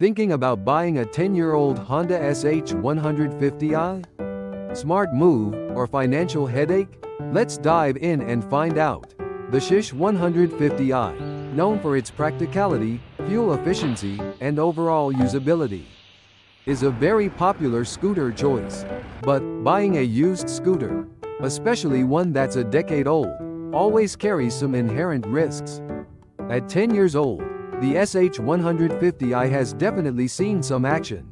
Thinking about buying a 10-year-old Honda SH150i? Smart move or financial headache? Let's dive in and find out. The SH150i, known for its practicality, fuel efficiency, and overall usability, is a very popular scooter choice. But buying a used scooter, especially one that's a decade old, always carries some inherent risks. At 10 years old, the SH150i has definitely seen some action.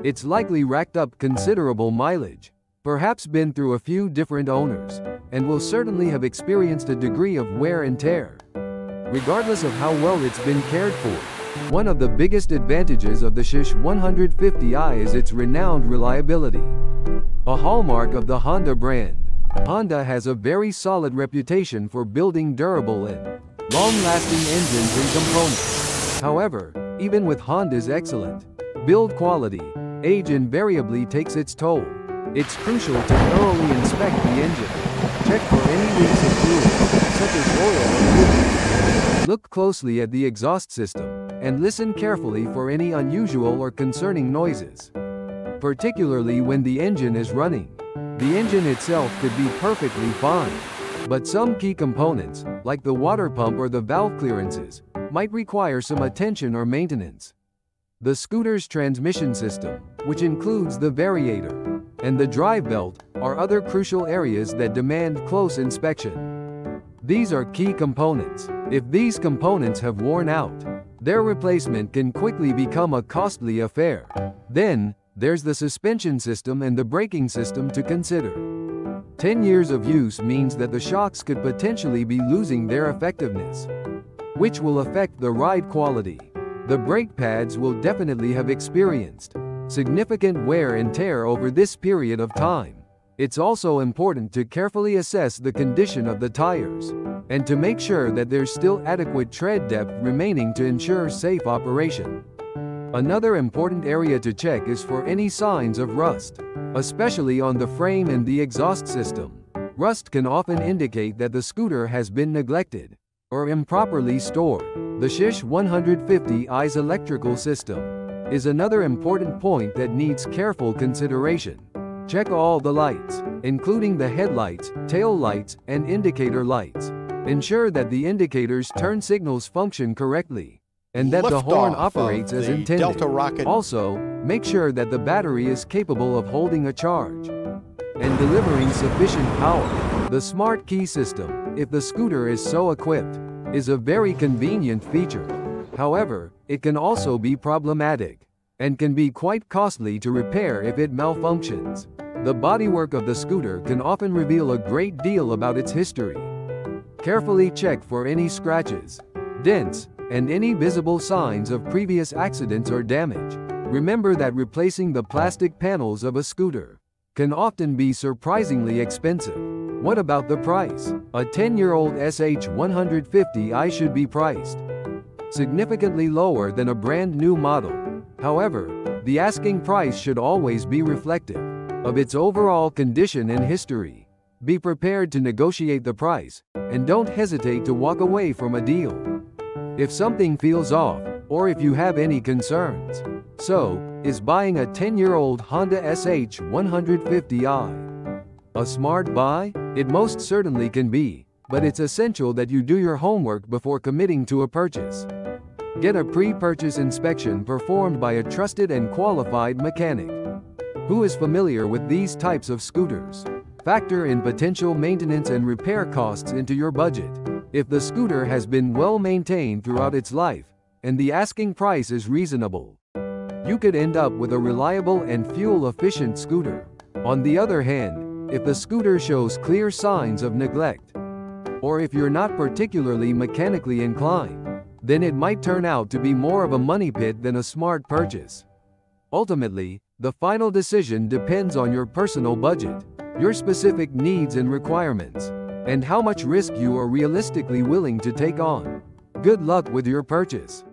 It's likely racked up considerable mileage, perhaps been through a few different owners, and will certainly have experienced a degree of wear and tear. Regardless of how well it's been cared for, one of the biggest advantages of the SH150i is its renowned reliability. A hallmark of the Honda brand, Honda has a very solid reputation for building durable and long-lasting engines and components. However, even with Honda's excellent build quality, age invariably takes its toll. It's crucial to thoroughly inspect the engine. Check for any leaks of fluid, such as oil or fluid. Look closely at the exhaust system, and listen carefully for any unusual or concerning noises. Particularly when the engine is running. The engine itself could be perfectly fine, but some key components, like the water pump or the valve clearances, might require some attention or maintenance. The scooter's transmission system, which includes the variator and the drive belt, are other crucial areas that demand close inspection. These are key components. If these components have worn out, their replacement can quickly become a costly affair. Then, there's the suspension system and the braking system to consider. 10 years of use means that the shocks could potentially be losing their effectiveness, which will affect the ride quality. The brake pads will definitely have experienced significant wear and tear over this period of time. It's also important to carefully assess the condition of the tires, and to make sure that there's still adequate tread depth remaining to ensure safe operation. Another important area to check is for any signs of rust, especially on the frame and the exhaust system. Rust can often indicate that the scooter has been neglected or improperly stored. The SH150i's electrical system is another important point that needs careful consideration. Check all the lights, including the headlights, tail lights, and indicator lights. Ensure that the indicators' turn signals function correctly, and that the horn operates as intended. Also, make sure that the battery is capable of holding a charge and delivering sufficient power. The smart key system, if the scooter is so equipped, is a very convenient feature. However, it can also be problematic and can be quite costly to repair if it malfunctions. The bodywork of the scooter can often reveal a great deal about its history. Carefully check for any scratches, dents, and any visible signs of previous accidents or damage. Remember that replacing the plastic panels of a scooter can often be surprisingly expensive. What about the price? A 10-year-old SH150i should be priced significantly lower than a brand new model. However, the asking price should always be reflective of its overall condition and history. Be prepared to negotiate the price, and don't hesitate to walk away from a deal if something feels off, or if you have any concerns. So, is buying a 10-year-old Honda SH150i a smart buy? It most certainly can be, but it's essential that you do your homework before committing to a purchase. Get a pre-purchase inspection performed by a trusted and qualified mechanic who is familiar with these types of scooters. Factor in potential maintenance and repair costs into your budget. If the scooter has been well maintained throughout its life, and the asking price is reasonable, you could end up with a reliable and fuel-efficient scooter. On the other hand, if the scooter shows clear signs of neglect, or if you're not particularly mechanically inclined, then it might turn out to be more of a money pit than a smart purchase. Ultimately, the final decision depends on your personal budget, your specific needs and requirements, and how much risk you are realistically willing to take on. Good luck with your purchase.